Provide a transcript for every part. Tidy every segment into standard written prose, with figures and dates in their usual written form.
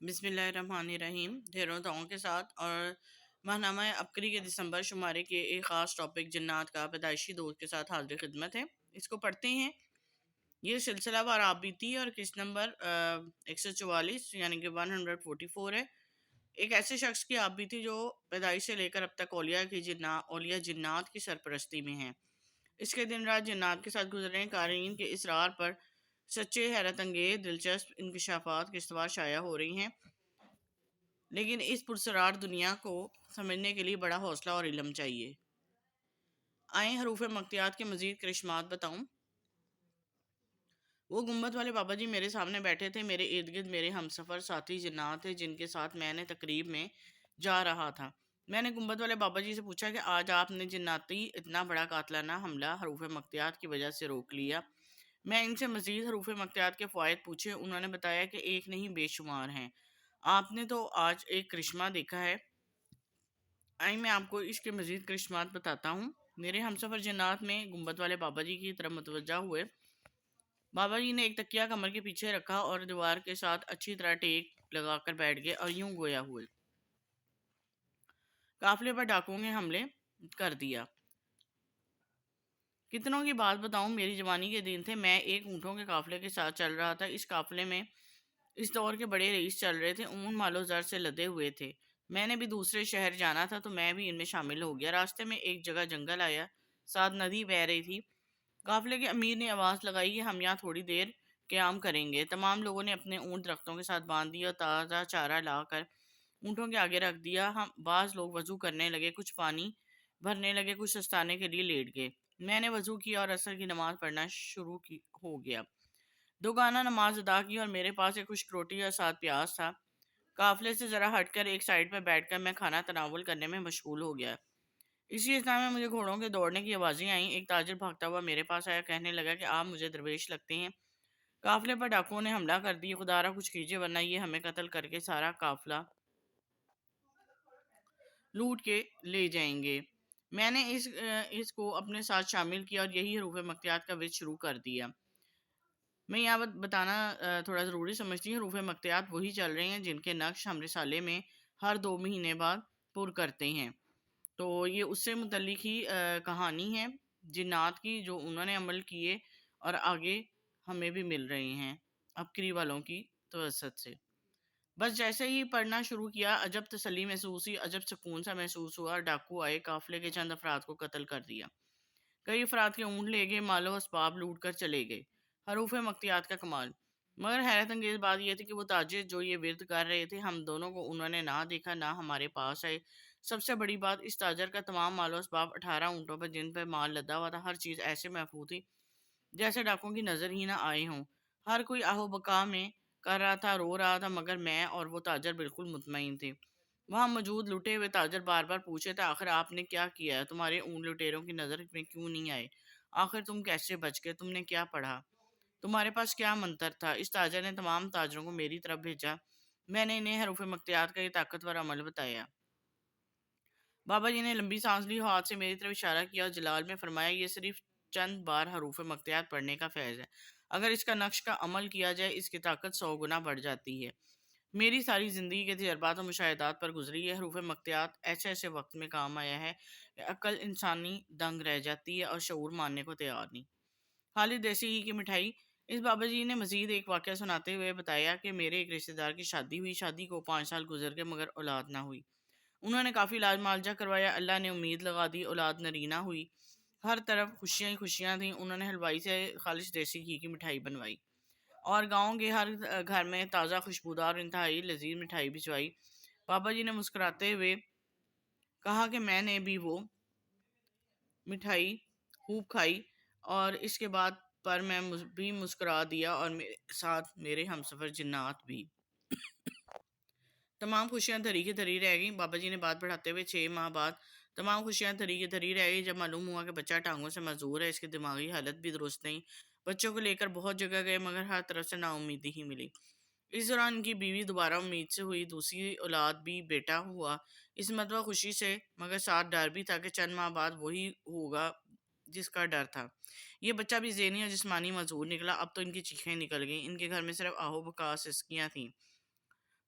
بسم اللہ الرحمن الرحیم۔ ڈھیروں دعاؤں کے ساتھ اور ماہنامہ ابکری کے دسمبر شمارے کے ایک خاص ٹاپک جنات کا پیدائشی دور کے ساتھ حاضر خدمت ہے۔ اس کو پڑھتے ہیں۔ یہ سلسلہ وار آپ بیتی اور قسط نمبر 144 یعنی کہ 144 ہے۔ ایک ایسے شخص کی آپ بیتی جو پیدائش سے لے کر اب تک اولیاء جنات کی سرپرستی میں ہیں۔ اس کے دن رات جنات کے ساتھ گزرنے قارئین کے اصرار پر سچے، حیرت انگیز، دلچسپ انکشافات قسطوار شائع ہو رہی ہیں، لیکن اس پرسرار دنیا کو سمجھنے کے لیے بڑا حوصلہ اور علم چاہیے۔ آئیں حروف مقطعات کے مزید کرشمات بتاؤں۔ وہ گنبد والے بابا جی میرے سامنے بیٹھے تھے۔ میرے ارد گرد میرے ہمسفر ساتھی جنات تھے جن کے ساتھ میں نے تقریب میں جا رہا تھا۔ میں نے گنبد والے بابا جی سے پوچھا کہ آج آپ نے جناتی اتنا بڑا قاتلانہ حملہ حروف مقطعات کی وجہ سے روک لیا۔ میں ان سے مزید حروف مقطعات کے فوائد پوچھے۔ انہوں نے بتایا کہ ایک نہیں بے شمار ہیں۔ آپ نے تو آج ایک کرشمہ دیکھا ہے، آئیں میں آپ کو اس کے مزید کرشمات بتاتا ہوں۔ میرے ہمسفر جنات میں گنبد والے بابا جی کی طرف متوجہ ہوئے۔ بابا جی نے ایک تکیہ کمر کے پیچھے رکھا اور دیوار کے ساتھ اچھی طرح ٹیک لگا کر بیٹھ گئے اور یوں گویا ہوئے۔ قافلے پر ڈاکوؤں نے حملے کر دیا۔ کتنوں کی بات بتاؤں، میری جوانی کے دن تھے۔ میں ایک اونٹوں کے قافلے کے ساتھ چل رہا تھا۔ اس قافلے میں اس دور کے بڑے رئیس چل رہے تھے۔ اونٹ مال و زر سے لدے ہوئے تھے۔ میں نے بھی دوسرے شہر جانا تھا تو میں بھی ان میں شامل ہو گیا۔ راستے میں ایک جگہ جنگل آیا، ساتھ ندی بہہ رہی تھی۔ قافلے کے امیر نے آواز لگائی کہ ہم یہاں تھوڑی دیر قیام کریں گے۔ تمام لوگوں نے اپنے اونٹ درختوں کے ساتھ باندھ دیے اور تازہ چارہ لا کر اونٹوں کے آگے رکھ دیا۔ بعض لوگ وضو کرنے لگے، کچھ پانی بھرنے لگے، کچھ سستانے کے لیے لیٹ گئے۔ میں نے وضو کیا اور عصر کی نماز پڑھنا شروع ہو گیا۔ دو گانا نماز ادا کی اور میرے پاس ایک خشک روٹی اور ساتھ پیاز تھا۔ قافلے سے ذرا ہٹ کر ایک سائیڈ پر بیٹھ کر میں کھانا تناول کرنے میں مشغول ہو گیا۔ اسی اثناء میں مجھے گھوڑوں کے دوڑنے کی آوازیں آئیں۔ ایک تاجر بھاگتا ہوا میرے پاس آیا، کہنے لگا کہ آپ مجھے درویش لگتے ہیں۔ قافلے پر ڈاکوؤں نے حملہ کر دی، خدا را کچھ کیجیے ورنہ یہ ہمیں قتل کر کے سارا قافلہ لوٹ کے لے جائیں گے۔ میں نے اس کو اپنے ساتھ شامل کیا اور یہی حروف مقطعات کا ورد شروع کر دیا۔ میں یہاں بتانا تھوڑا ضروری سمجھتی ہوں، حروف مقطعات وہی چل رہے ہیں جن کے نقش ہم رسالے میں ہر 2 مہینے بعد پر کرتے ہیں۔ تو یہ اس سے متعلق ہی کہانی ہے جنات کی، جو انہوں نے عمل کیے اور آگے ہمیں بھی مل رہے ہیں ابکری والوں کی توسط سے۔ بس جیسے ہی پڑھنا شروع کیا، عجب تسلی محسوس ہوئی، عجب سکون سا محسوس ہوا۔ ڈاکو آئے، قافلے کے چند افراد کو قتل کر دیا، کئی افراد کے اونٹ لے گئے، مال و اسباب لوٹ کر چلے گئے۔ حروف مقطعات کا کمال۔ مگر حیرت انگیز بات یہ تھی کہ وہ تاجر جو یہ ورد کر رہے تھے، ہم دونوں کو انہوں نے نہ دیکھا نہ ہمارے پاس آئے۔ سب سے بڑی بات، اس تاجر کا تمام مال و اسباب 18 اونٹوں پر جن پر مال لدا ہوا تھا، ہر چیز ایسے محفوظ تھی جیسے ڈاکوؤں کی نظر ہی نہ آئے ہوں۔ ہر کوئی آہ و بکا میں کر رہا تھا، رو رہا تھا، مگر میں اور وہ تاجر بالکل مطمئن تھے۔ وہاں موجود لٹے ہوئے تاجر بار بار پوچھے تھے، آخر آپ نے کیا کیا ہے؟ تمہارے اونٹ لٹیروں کی نظر میں کیوں نہیں آئے؟ آخر تم کیسے بچ گئے؟ تم نے کیا پڑھا؟ تمہارے پاس کیا منتر تھا؟ اس تاجر نے تمام تاجروں کو میری طرف بھیجا۔ میں نے انہیں حروف مقطعات کا یہ طاقتور عمل بتایا۔ بابا جی نے لمبی سانس لی، ہاتھ سے میری طرف اشارہ کیا اور جلال میں فرمایا، یہ صرف چند بار حروف مقطعات پڑھنے کا فیض ہے۔ اگر اس کا نقش کا عمل کیا جائے، اس کی طاقت 100 گنا بڑھ جاتی ہے۔ میری ساری زندگی کے تجربات و مشاہدات پر گزری ہے۔ حروف مقطعات ایسے ایسے وقت میں کام آیا ہے کہ عقل انسانی دنگ رہ جاتی ہے اور شعور ماننے کو تیار نہیں۔ خالد دیسی گھی کی مٹھائی۔ اس بابا جی نے مزید ایک واقعہ سناتے ہوئے بتایا کہ میرے ایک رشتہ دار کی شادی ہوئی، شادی کو 5 سال گزر گئے مگر اولاد نہ ہوئی۔ انہوں نے کافی علاج معالجہ کروایا، اللہ نے امید لگا دی، اولاد نرینہ ہوئی۔ ہر طرف خوشیاں ہی خوشیاں تھیں۔ انہوں نے حلوائی سے خالص دیسی گھی کی مٹھائی بنوائی اور گاؤں کے ہر گھر میں تازہ خوشبودار اور انتہائی لذیذ مٹھائی بھجوائی۔ بابا جی نے مسکراتے ہوئے کہا کہ میں نے بھی وہ مٹھائی خوب کھائی اور اس کے بعد پر میں بھی مسکرا دیا اور میرے ساتھ میرے ہمسفر جنات بھی۔ تمام خوشیاں دھری کی دھری رہ گئیں۔ بابا جی نے بات بڑھاتے ہوئے 6 ماہ بعد تمام خوشیاں دھری کی دھری رہ گئی جب معلوم ہوا کہ بچہ ٹانگوں سے معذور ہے، اس کی دماغی حالت بھی درست نہیں۔ بچوں کو لے کر بہت جگہ گئے مگر ہر طرف سے نا امیدی ہی ملی۔ اس دوران ان کی بیوی دوبارہ امید سے ہوئی، دوسری اولاد بھی بیٹا ہوا۔ اس مرتبہ خوشی سے مگر ساتھ ڈر بھی تھا کہ چند ماہ بعد وہی ہوگا جس کا ڈر تھا۔ یہ بچہ بھی ذہنی اور جسمانی معذور نکلا۔ اب تو ان کی چیخیں نکل گئیں۔ ان کے گھر میں صرف آہ و بکا سسکیاں تھیں۔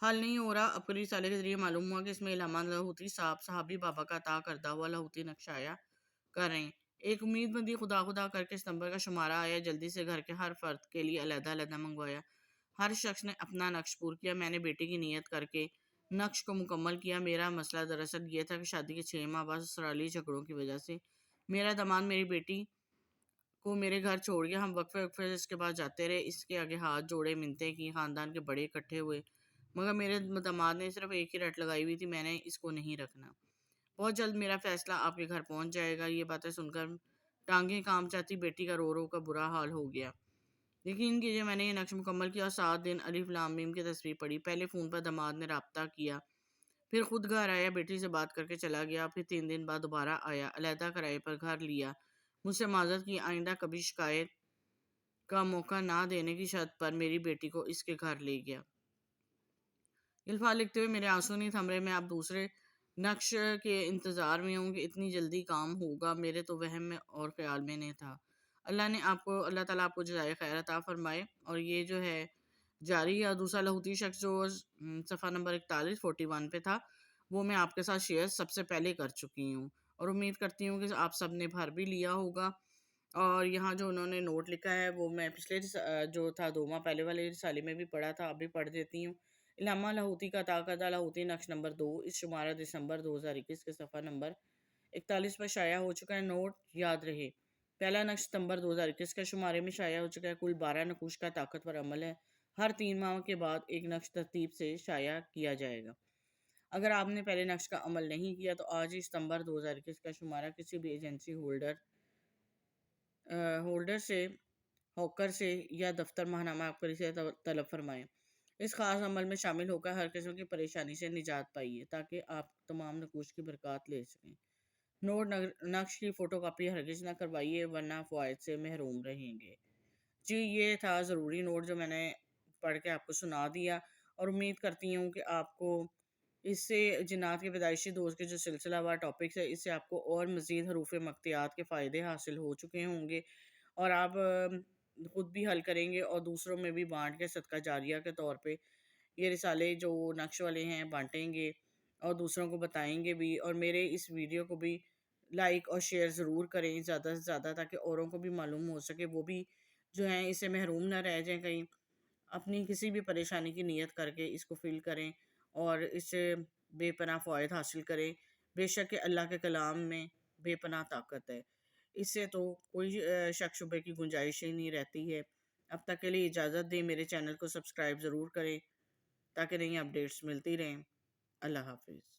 حل نہیں ہو رہا۔ اب پولیس والے کے ذریعے معلوم ہوا کہ اس میں علامہ لاہوتی صحابی بابا کا عطا کردہ ہوا لاہوتی نقش آیا کر رہے ہیں۔ ایک امید بندی خدا خدا کر کے اس نمبر کا شمارہ آیا، جلدی سے گھر کے ہر فرد کے لیے علیحدہ علیحدہ منگوایا۔ ہر شخص نے اپنا نقش پور کیا۔ میں نے بیٹی کی نیت کر کے نقش کو مکمل کیا۔ میرا مسئلہ دراصل یہ تھا کہ شادی کے 6 ماہ بعد سسرالی جھگڑوں کی وجہ سے میرا داماد میری بیٹی کو میرے گھر چھوڑ گیا۔ ہم وقفے وقفے سے اس کے پاس جاتے رہے، اس کے آگے ہاتھ جوڑے، منتیں کی، خاندان کے بڑے اکٹھے ہوئے، مگر میرے داماد نے صرف ایک ہی رٹ لگائی ہوئی تھی، میں نے اس کو نہیں رکھنا، بہت جلد میرا فیصلہ آپ کے گھر پہنچ جائے گا۔ یہ باتیں سن کر ٹانگیں کام چاہتی بیٹی کا رو رو کا برا حال ہو گیا۔ یقین کیجیے میں نے یہ نقش مکمل کیا اور 7 دن الف لام میم کی تصویر پڑھی۔ پہلے فون پر داماد نے رابطہ کیا، پھر خود گھر آیا، بیٹی سے بات کر کے چلا گیا، پھر 3 دن بعد دوبارہ آیا، علیحدہ کرائے پر گھر لیا، مجھ سے معذرت کی، آئندہ کبھی شکایت کا موقع نہ دینے کی شرط پر میری بیٹی کو اس کے گھر لے گیا۔ الفاظ لکھتے ہوئے میرے آنسو نہیں تھم رہے۔ میں اب دوسرے نقش کے انتظار میں ہوں کہ اتنی جلدی کام ہوگا، میرے تو وہم میں اور خیال میں نہیں تھا۔ اللہ تعالیٰ آپ کو جزائے خیر عطا فرمائے۔ اور یہ جو ہے جاری ہے۔ اور دوسرا لاہوتی شخص جو صفحہ نمبر 41 پہ تھا، وہ میں آپ کے ساتھ شیئر سب سے پہلے کر چکی ہوں، اور امید کرتی ہوں کہ آپ سب نے بھر بھی لیا ہوگا۔ اور یہاں جو انہوں نے نوٹ لکھا ہے وہ میں پچھلے جو تھا 2 ماہ پہلے والے رسالے میں بھی پڑھا تھا، اب بھی پڑھ دیتی ہوں۔ علامہ لاہوتی کا عطا کردہ لاہوتی نقش نمبر 2 اس شمارہ دسمبر 2021 کے صفحہ نمبر 41 پر شائع ہو چکا ہے۔ نوٹ یاد رہے، پہلا نقش ستمبر 2021 کے شمارے میں شائع ہو چکا ہے۔ کل 12 نقوش کا طاقتور عمل ہے۔ ہر 3 ماہ کے بعد ایک نقش ترتیب سے شائع کیا جائے گا۔ اگر آپ نے پہلے نقش کا عمل نہیں کیا تو آج ہی ستمبر 2021 کا شمارہ کسی بھی ایجنسی ہولڈر سے، ہوکر سے یا دفتر ماہنامہ عبقری سے طلب فرمائیں۔ اس خاص عمل میں شامل ہو کر ہر قسم کی پریشانی سے نجات پائیے تاکہ آپ تمام نقوش کی برکات لے سکیں۔ نوٹ نقش کی فوٹو کاپی ہرگز نہ کروائیے ورنہ فوائد سے محروم رہیں گے۔ جی یہ تھا ضروری نوٹ جو میں نے پڑھ کے آپ کو سنا دیا، اور امید کرتی ہوں کہ آپ کو اس سے جنات کے پیدائشی دوست کے جو سلسلہ وار ٹاپکس ہے، اس سے آپ کو اور مزید حروف مقطعات کے فائدے حاصل ہو چکے ہوں گے، اور آپ خود بھی حل کریں گے اور دوسروں میں بھی بانٹ کے صدقہ جاریہ کے طور پہ یہ رسالے جو نقش والے ہیں بانٹیں گے اور دوسروں کو بتائیں گے بھی، اور میرے اس ویڈیو کو بھی لائک اور شیئر ضرور کریں زیادہ سے زیادہ، تاکہ اوروں کو بھی معلوم ہو سکے، وہ بھی جو ہیں اس سے محروم نہ رہ جائیں، کہیں اپنی کسی بھی پریشانی کی نیت کر کے اس کو فل کریں اور اس سے بے پناہ فوائد حاصل کریں۔ بے شک کہ اللہ کے کلام میں بے پناہ طاقت ہے، اس سے تو کوئی شک شبے کی گنجائش ہی نہیں رہتی ہے۔ اب تک کے لیے اجازت دیں، میرے چینل کو سبسکرائب ضرور کریں تاکہ نئی اپڈیٹس ملتی رہیں۔ اللہ حافظ۔